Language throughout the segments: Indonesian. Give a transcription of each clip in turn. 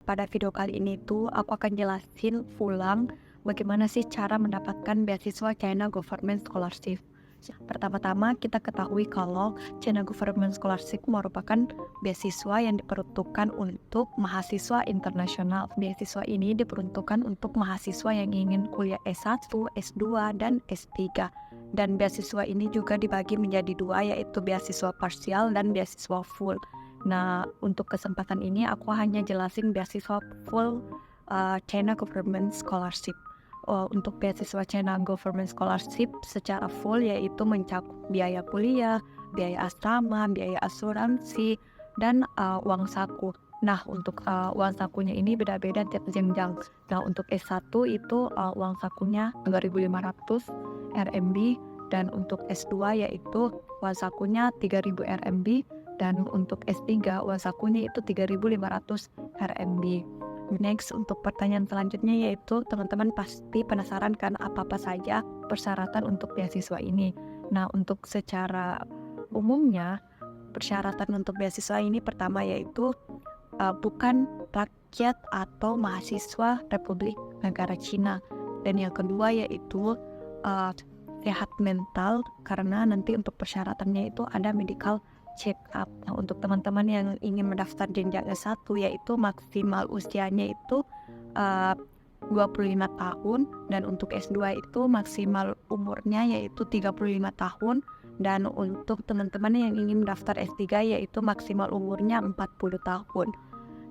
Pada video kali ini tuh aku akan jelasin ulang bagaimana sih cara mendapatkan beasiswa China Government Scholarship. Pertama-tama kita ketahui kalau China Government Scholarship merupakan beasiswa yang diperuntukkan untuk mahasiswa internasional. Beasiswa ini diperuntukkan untuk mahasiswa yang ingin kuliah S1, S2, dan S3. Dan beasiswa ini juga dibagi menjadi dua, yaitu beasiswa parsial dan beasiswa full. Nah, untuk kesempatan ini aku hanya jelasin beasiswa full China Government Scholarship. Untuk beasiswa China Government Scholarship secara full yaitu mencakup biaya kuliah, biaya asrama, biaya asuransi, dan uang saku. Nah, untuk uang sakunya ini beda-beda tiap jenjang. Nah, untuk S1 itu uang sakunya 2.500 RMB, dan untuk S2 yaitu uang sakunya 3.000 RMB, dan untuk S3 uang sakunya itu 3.500 RMB. Next, untuk pertanyaan selanjutnya yaitu teman-teman pasti penasaran kan apa-apa saja persyaratan untuk beasiswa ini. Nah, untuk secara umumnya persyaratan untuk beasiswa ini pertama yaitu bukan rakyat atau mahasiswa Republik Negara Cina. Dan yang kedua yaitu sehat mental, karena nanti untuk persyaratannya itu ada medical check up. Nah, untuk teman-teman yang ingin mendaftar jenjang S1 yaitu maksimal usianya itu 25 tahun, dan untuk S2 itu maksimal umurnya yaitu 35 tahun, dan untuk teman-teman yang ingin mendaftar S3 yaitu maksimal umurnya 40 tahun.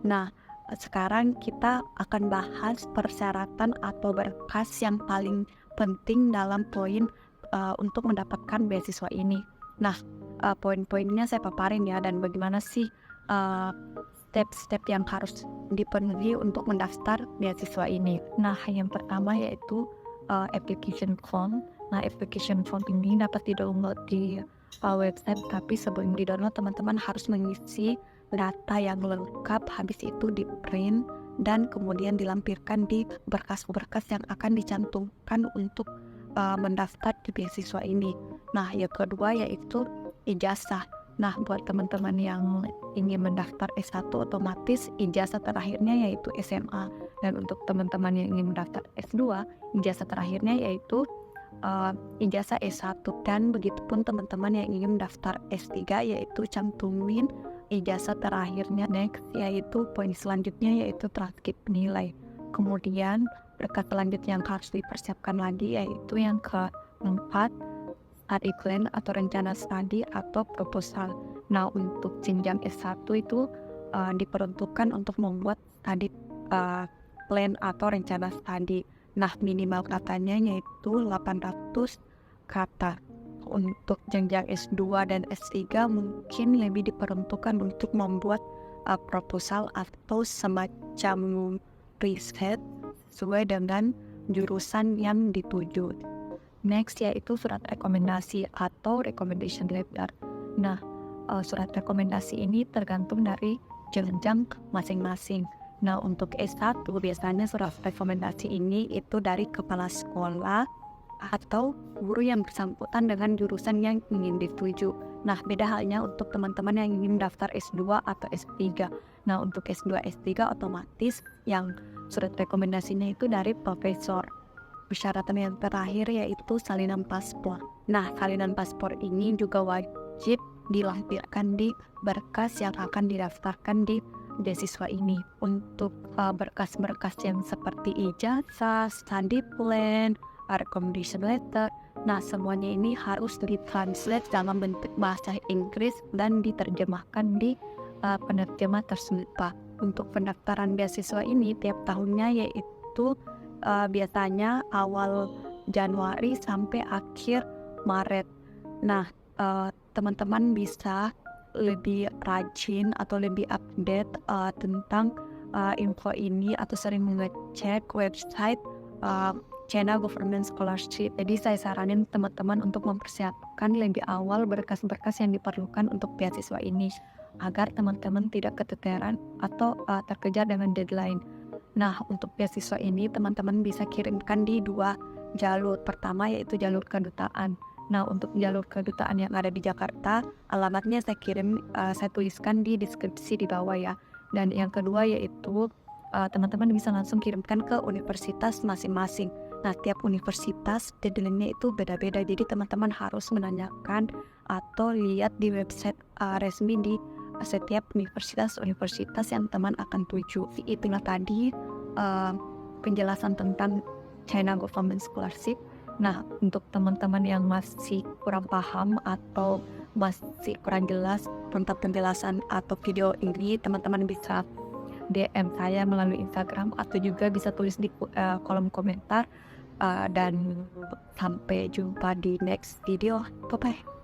Nah, sekarang kita akan bahas persyaratan atau berkas yang paling penting dalam poin untuk mendapatkan beasiswa ini. Nah, poin-poinnya saya paparin ya, dan bagaimana sih step-step yang harus dipenuhi untuk mendaftar beasiswa ini. Nah, yang pertama yaitu application form. Nah, application form ini dapat di-download di website, tapi sebelum di-download teman-teman harus mengisi data yang lengkap, habis itu di-print dan kemudian dilampirkan di berkas-berkas yang akan dicantumkan untuk mendaftar di beasiswa ini. Nah, yang kedua yaitu ijazah. Nah, buat teman-teman yang ingin mendaftar S1 otomatis ijazah terakhirnya yaitu SMA. Dan untuk teman-teman yang ingin mendaftar S2, ijazah terakhirnya yaitu ijazah S1. Dan begitupun teman-teman yang ingin mendaftar S3 yaitu cantumin ijazah terakhirnya. Next yaitu poin selanjutnya yaitu transkrip nilai. Kemudian berkas selanjutnya yang harus dipersiapkan lagi yaitu yang keempat, study plan atau rencana studi atau proposal. Nah, untuk jenjang S1 itu diperuntukkan untuk membuat study plan atau rencana studi. Nah, minimal katanya yaitu 800 kata. Untuk jenjang S2 dan S3 mungkin lebih diperuntukkan untuk membuat proposal atau semacam riset sesuai dengan jurusan yang dituju. Next yaitu surat rekomendasi atau recommendation letter. Nah, surat rekomendasi ini tergantung dari jenjang masing-masing. Nah, untuk S1 biasanya surat rekomendasi ini itu dari kepala sekolah atau guru yang bersangkutan dengan jurusan yang ingin dituju. Nah, beda halnya untuk teman-teman yang ingin daftar S2 atau S3. Nah, untuk S2, S3 otomatis yang surat rekomendasinya itu dari profesor. Persyaratan yang terakhir yaitu salinan paspor. Nah, salinan paspor ini juga wajib dilampirkan di berkas yang akan didaftarkan di beasiswa ini. Untuk berkas-berkas yang seperti ijazah, study plan, recommendation letter, nah semuanya ini harus ditranslate dalam bentuk bahasa Inggris dan diterjemahkan di penerjemah terselupa. Untuk pendaftaran beasiswa ini tiap tahunnya yaitu biasanya awal Januari sampai akhir Maret. Nah, teman-teman bisa lebih rajin atau lebih update tentang info ini atau sering mengecek website China Government Scholarship. Jadi saya saranin teman-teman untuk mempersiapkan lebih awal berkas-berkas yang diperlukan untuk beasiswa ini agar teman-teman tidak keteteran atau terkejar dengan deadline. Nah, untuk beasiswa ini teman-teman bisa kirimkan di dua jalur. Pertama yaitu jalur kedutaan. Nah, untuk jalur kedutaan yang ada di Jakarta, alamatnya saya tuliskan di deskripsi di bawah ya. Dan yang kedua yaitu teman-teman bisa langsung kirimkan ke universitas masing-masing. Nah, tiap universitas deadline-nya itu beda-beda, jadi teman-teman harus menanyakan atau lihat di website resmi di setiap universitas yang teman akan tuju. Itulah tadi penjelasan tentang China Government Scholarship. Nah, untuk teman-teman yang masih kurang paham atau masih kurang jelas tentang penjelasan atau video ini, teman-teman bisa DM saya melalui Instagram atau juga bisa tulis di kolom komentar. Dan sampai jumpa di next video. Bye-bye.